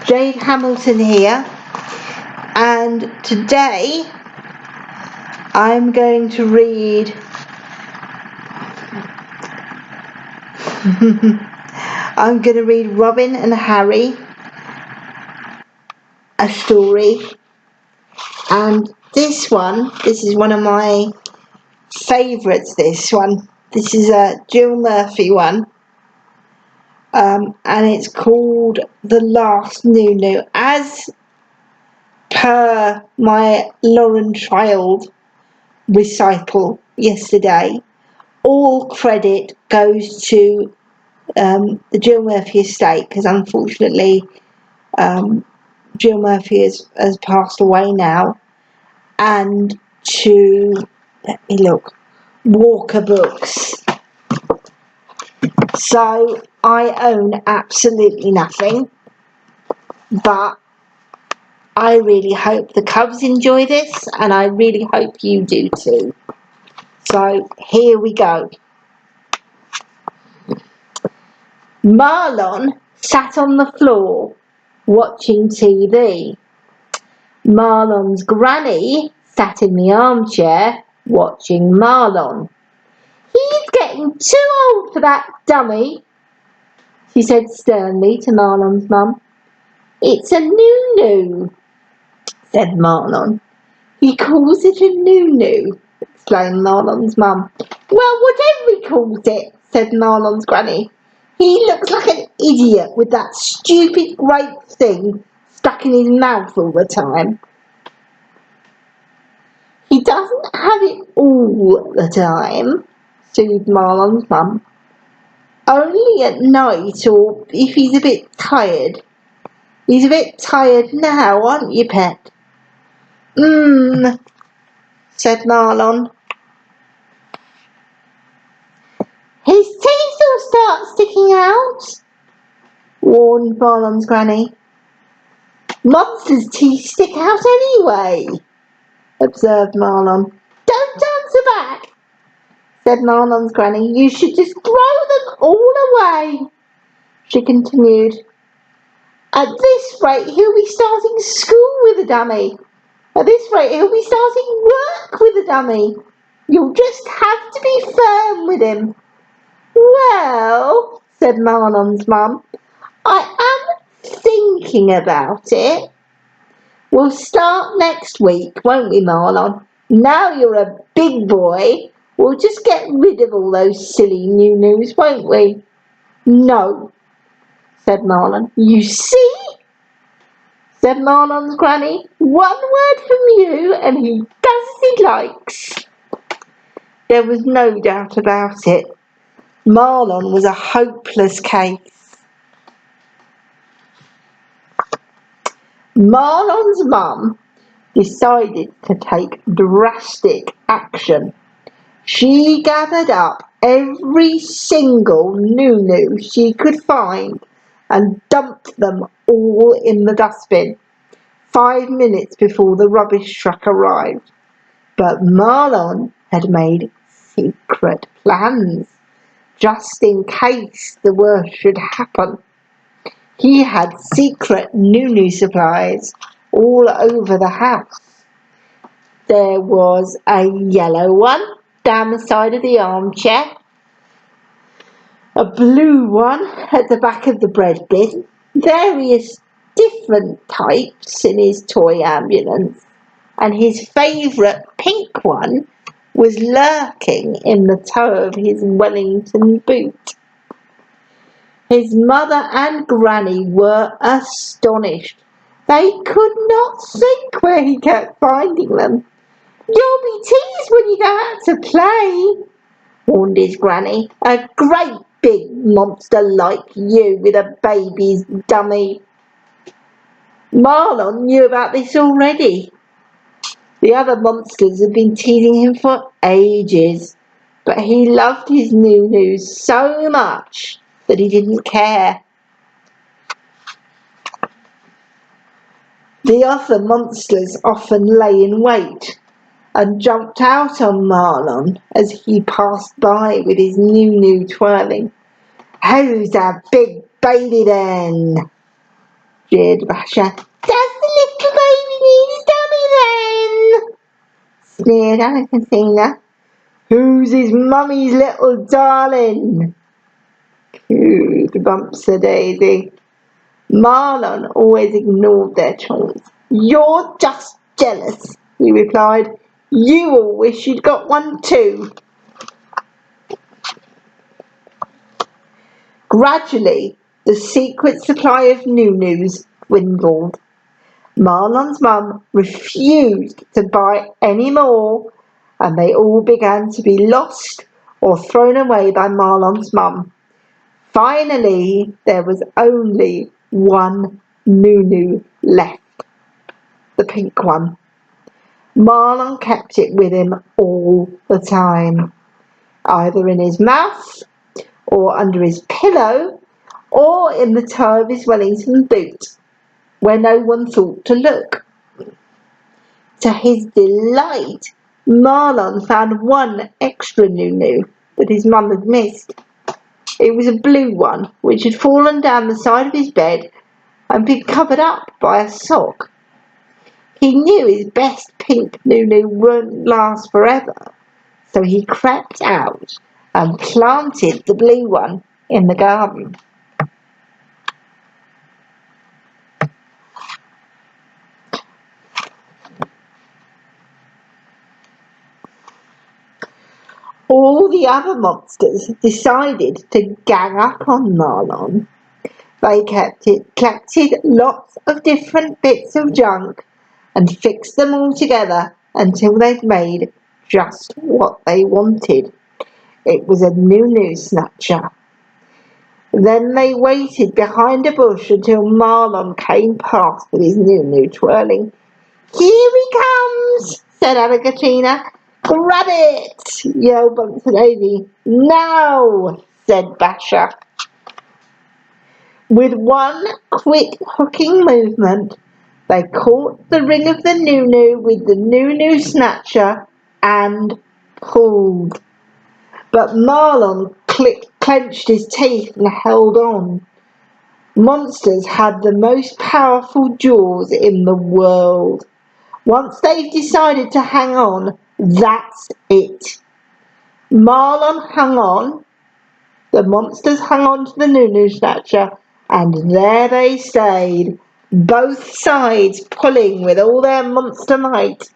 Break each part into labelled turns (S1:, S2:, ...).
S1: Jade Hamilton here, and today I'm going to read Robin and Harry, a story, and this is one of my favourites. This is a Jill Murphy one, and it's called The Last Noo-Noo. As per my Lauren Child recital yesterday, all credit goes to the Jill Murphy estate, because unfortunately Jill Murphy has passed away now, and to, let me look, Walker Books. So I own absolutely nothing, but I really hope the Cubs enjoy this, and I really hope you do too. So here we go. Marlon sat on the floor watching TV. Marlon's granny sat in the armchair watching Marlon. "He's getting too old for that dummy," she said sternly to Marlon's mum. "It's a Noo-Noo," said Marlon. "He calls it a Noo-Noo," explained Marlon's mum. "Well, whatever he calls it," said Marlon's granny. "He looks like an idiot with that stupid grape thing stuck in his mouth all the time." "He doesn't have it all the time," soothed Marlon's mum. "Only at night, or if he's a bit tired. He's a bit tired now, aren't you, pet?" Said Marlon. "His teeth will start sticking out," warned Marlon's granny. "Monster's teeth stick out anyway," observed Marlon. "Don't answer back," said Marlon's granny. "You should just throw them all away," she continued. "At this rate he'll be starting school with a dummy. At this rate he'll be starting work with a dummy. You'll just have to be firm with him." "Well," said Marlon's mum, "I am thinking about it. We'll start next week, won't we, Marlon? Now you're a big boy, we'll just get rid of all those silly Noo-Noos, won't we?" "No," said Marlon. "You see," said Marlon's granny. "One word from you and he does as he likes." There was no doubt about it. Marlon was a hopeless case. Marlon's mum decided to take drastic action. She gathered up every single Noo-Noo she could find and dumped them all in the dustbin 5 minutes before the rubbish truck arrived. But Marlon had made secret plans, just in case the worst should happen. He had secret Noo-Noo supplies all over the house. There was a yellow one down the side of the armchair, a blue one at the back of the bread bin, various different types in his toy ambulance, and his favourite pink one was lurking in the toe of his Wellington boot. His mother and granny were astonished. They could not think where he kept finding them. "You'll be teased when you go out to play," warned his granny. "A great big monster like you with a baby's dummy." Marlon knew about this already. The other monsters had been teasing him for ages, but he loved his Noo-Noos so much that he didn't care. The other monsters often lay in wait and jumped out on Marlon as he passed by with his Noo-Noo twirling. "Who's a big baby then?" jeered Basher. Does the little baby need his dummy then? Sneered Albertina. Who's his mummy's little darling? Cooed Bumps a Daisy. Marlon always ignored their taunts. You're just jealous, he replied. You all wish you'd got one too. Gradually, the secret supply of Noo-Noos dwindled. Marlon's mum refused to buy any more, and they all began to be lost or thrown away by Marlon's mum. Finally, there was only one Noo-Noo left, the pink one. Marlon kept it with him all the time, either in his mouth, or under his pillow, or in the toe of his Wellington boot, where no one thought to look. To his delight, Marlon found one extra Noo-Noo that his mum had missed. It was a blue one, which had fallen down the side of his bed and been covered up by a sock. He knew his best pink Noo-Noo wouldn't last forever, so he crept out and planted the blue one in the garden. All the other monsters decided to gang up on Marlon. They collected lots of different bits of junk and fixed them all together until they'd made just what they wanted. It was a Noo-Noo snatcher. Then they waited behind a bush until Marlon came past with his Noo-Noo twirling. Here he comes, said Alligatina. Grab it, yelled Bumps and Daisy. Now, said Basher. With one quick hooking movement, they caught the ring of the Noo-Noo with the Noo-Noo snatcher and pulled. But Marlon clenched his teeth and held on. Monsters had the most powerful jaws in the world. Once they've decided to hang on, that's it. Marlon hung on, the monsters hung on to the Noo-Noo snatcher, and there they stayed, both sides pulling with all their monster might.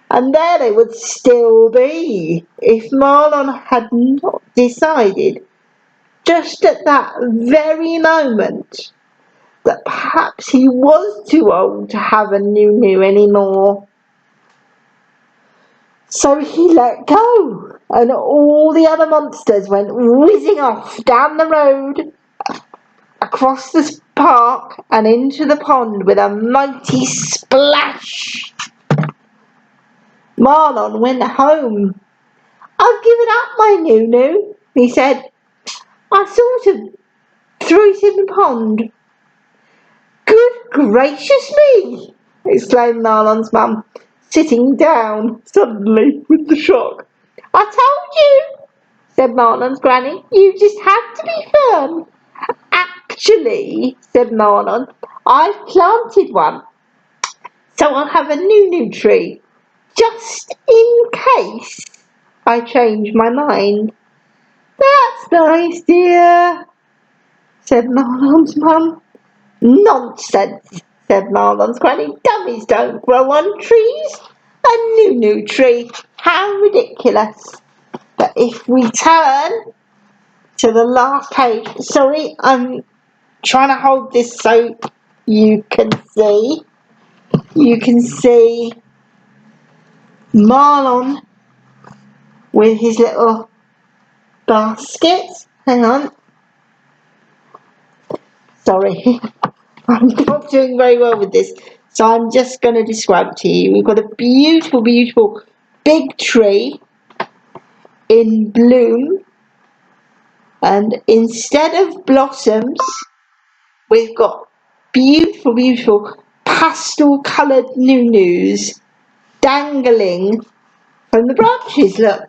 S1: And there they would still be if Marlon had not decided, just at that very moment, that perhaps he was too old to have a Noo-Noo anymore. So he let go, and all the other monsters went whizzing off down the road, across the park, and into the pond with a mighty splash. Marlon went home. I've given up my Noo-Noo, he said. I sort of threw it in the pond. Good gracious me, exclaimed Marlon's mum, sitting down suddenly with the shock. I told you, said Marlon's granny. You just have to be firm. Actually, said Marlon, I've planted one, so I'll have a Noo-Noo tree, just in case I change my mind. That's nice, dear, said Marlon's mum. Nonsense, said Marlon's granny. Dummies don't grow on trees. A Noo-Noo tree. How ridiculous. But if we turn to the last page, sorry, I'm trying to hold this so you can see. You can see Marlon with his little basket. Hang on. Sorry, I'm not doing very well with this, so I'm just going to describe it to you. We've got a beautiful, beautiful big tree in bloom, and instead of blossoms, we've got beautiful, beautiful pastel coloured Noo-Noos dangling from the branches. Look,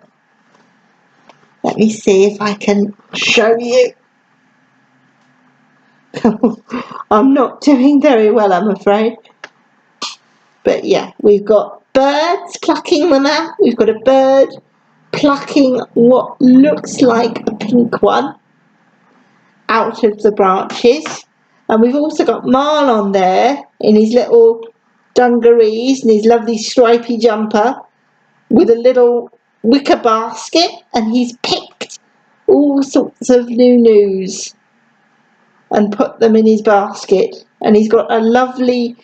S1: let me see if I can show you. I'm not doing very well, I'm afraid. But yeah, we've got birds plucking them out. We've got a bird plucking what looks like a pink one out of the branches. And we've also got Marlon there in his little dungarees and his lovely stripy jumper with a little wicker basket, and he's picked all sorts of Noo-Noos and put them in his basket, and he's got a lovely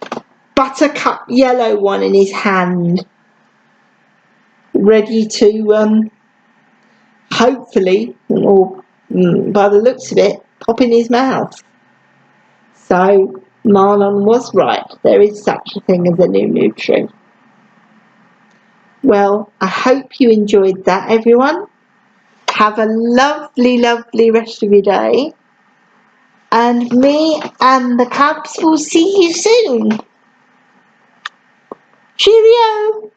S1: buttercup yellow one in his hand, ready to hopefully, or by the looks of it, pop in his mouth. So Marlon was right, there is such a thing as a Noo-Noo tree. Well, I hope you enjoyed that, everyone. Have a lovely, lovely rest of your day. And me and the cubs will see you soon. Cheerio!